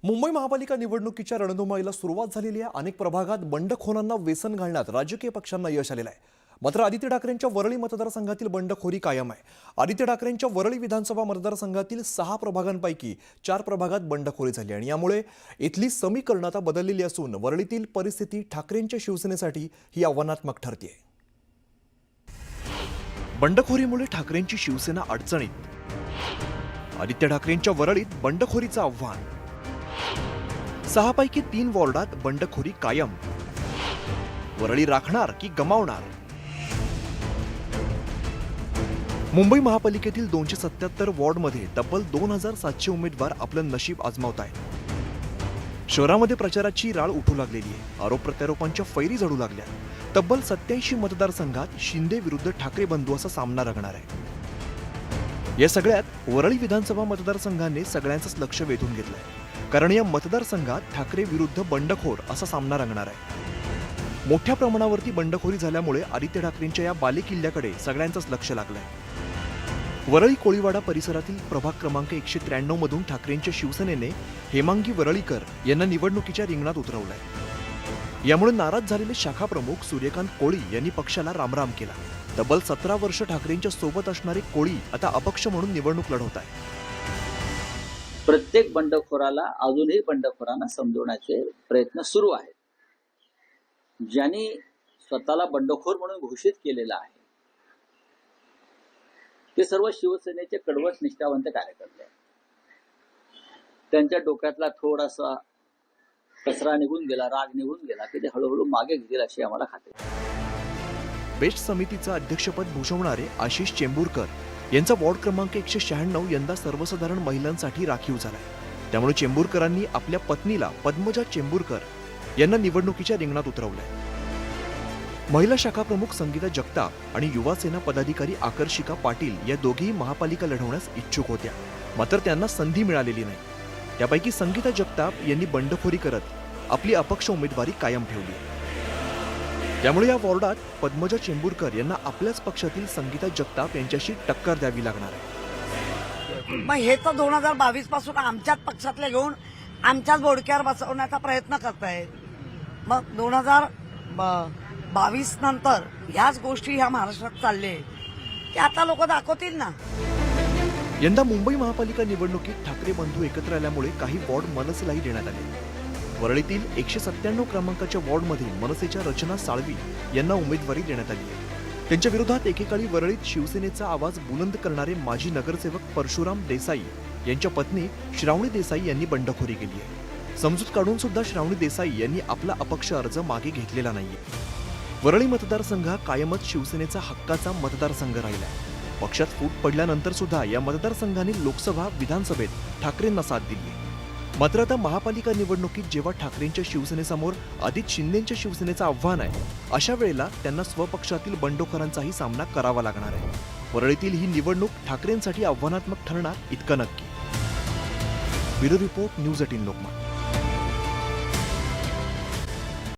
मुंबई महापालिका निवडणुकीच्या रणधुमाळीला सुरुवात झालेली आहे। अनेक प्रभागात बंडखोरांना व्यसन घालण्यात राजकीय पक्षांना यश आलेलं आहे। मात्र आदित्य ठाकरेंच्या वरळी मतदारसंघातील बंडखोरी कायम आहे। आदित्य ठाकरेंच्या वरळी विधानसभा मतदारसंघातील 6 प्रभागांपैकी 4 प्रभागात बंडखोरी झाली आणि यामुळे इथली समीकरण आता बदललेली असून वरळीतील परिस्थिती ठाकरेंच्या शिवसेनेसाठी ही आव्हानात्मक ठरते। बंडखोरीमुळे ठाकरेंची शिवसेना अडचणीत। आदित्य ठाकरेंच्या वरळीत बंडखोरीचं आव्हान। 6 पैकी 3 वॉर्डात बंडखोरी कायम। वरळी राखणार की गमावणार? मुंबई महापालिकेतील 277 वॉर्डमध्ये तब्बल 2700 उमेदवार आपलं नशीब आजमावत आहेत। शहरामध्ये प्रचाराची राळ उठू लागलेली आहे। आरोप प्रत्यारोपांच्या फैरी झडू लागल्या। तब्बल 87 मतदारसंघात शिंदे विरुद्ध ठाकरे बंधू असा सामना रंगणार आहे। या सगळ्यात वरळी विधानसभा मतदारसंघाने सगळ्यांचंच लक्ष वेधून घेतलंय, कारण या मतदारसंघात ठाकरे विरुद्ध बंडखोर असा सामना रंगणार आहे। मोठ्या प्रमाणावरती बंडखोरी झाल्यामुळे आदित्य ठाकरेंच्या या बालेकिल्ल्याकडे सगळ्यांचंच लक्ष लागलंय। वरळी कोळीवाडा परिसरातील प्रभाग क्रमांक 193 मधून ठाकरेंच्या शिवसेनेने हेमांगी वरळीकर यांना निवडणुकीच्या रिंगणात उतरवलंय। यामुळे नाराज झालेले शाखा प्रमुख सूर्यकांत कोळी यांनी पक्षाला रामराम केला। तब्बल 17 वर्ष ठाकरेंच्या सोबत असणारे कोळी आता अपक्ष म्हणून निवडणूक लढवत आहेत। प्रत्येक बंडखोराला अजूनही बंडखोरांना समजवण्याचे प्रयत्न सुरू आहेत। ज्यांनी स्वतःला बंडखोर म्हणून घोषित केलेलं आहे ते सर्व शिवसेनेचे कडवट निष्ठावंत कार्यकर्ते आहेत। त्यांच्या डोक्यातला थोडासा कचरा निघून गेला, राग निघून गेला की ते हळूहळू मागे घेतील अशी आम्हाला खात्री आहे। बेस्ट समितीचं अध्यक्षपद भूषवणारे आशिष चेंबूरकर यांचा वॉर्ड क्रमांक 196 यंदा सर्वसाधारण महिलांसाठी राखीव झालाय। त्यामुळे चेंबूरकरांनी आपल्या पत्नीला पद्मजा चेंबूरकर यांना निवडणुकीच्या रिंगणात उतरवलंय। महिला शाखा प्रमुख संगीता जगताप आणि युवा सेना पदाधिकारी आकर्षिका पाटील या दोघेही महापालिका लढवण्यास इच्छुक होत्या, मात्र त्यांना संधी मिळालेली नाही। त्यापैकी संगीता जगताप यांनी बंडखोरी करत आपली अपक्ष उमेदवारी कायम ठेवली। त्यामुळे या वॉर्डात पद्मजा चेंबूरकर यांना आपल्याच पक्षातील संगीता जगताप यांच्याशी टक्कर द्यावी लागणार आहे। मग हे तर 2022 पासून आमच्याच पक्षातले घेऊन आमच्याच बोडक्यावर बसवण्याचा प्रयत्न करतायत। मग 2022 नंतर ह्याच गोष्टी ह्या महाराष्ट्रात चालले की आता लोक दाखवतील ना। यंदा मुंबई महापालिका निवडणुकीत ठाकरे बंधू एकत्र आल्यामुळे काही वॉर्ड मनसेलाही देण्यात आले। वरळीतील 197 क्रमांकाच्या वॉर्डमध्ये मनसेच्या रचना साळवी यांना उमेदवारी देण्यात आली आहे। त्यांच्या विरोधात एकेकाळी वरळीत शिवसेनेचा आवाज बुलंद करणारे माजी नगरसेवक परशुराम देसाई यांच्या पत्नी श्रावणी देसाई यांनी बंडखोरी केली आहे। समजूत काढून सुद्धा श्रावणी देसाई यांनी आपला अपक्ष अर्ज मागे घेतलेला नाहीये। वरळी मतदारसंघ कायमच शिवसेनेचा हक्काचा मतदारसंघ राहिला। पक्षात फूट पडल्यानंतर सुद्धा या मतदारसंघाने लोकसभा विधानसभेत ठाकरेंना साथ दिली। मात्र आता महापालिका निवडणुकीत जेव्हा ठाकरेंच्या शिवसेनेसमोर आदित्य शिंदेंच्या शिवसेनेचं आव्हान आहे, अशा वेळेला त्यांना स्वपक्षातील बंडखोरांचाही सामना करावा लागणार आहे। वरळीतील ही निवडणूक ठाकरेंसाठी आव्हानात्मक ठरणार इतकं नक्की। Bureau report, news 18 Lokmat.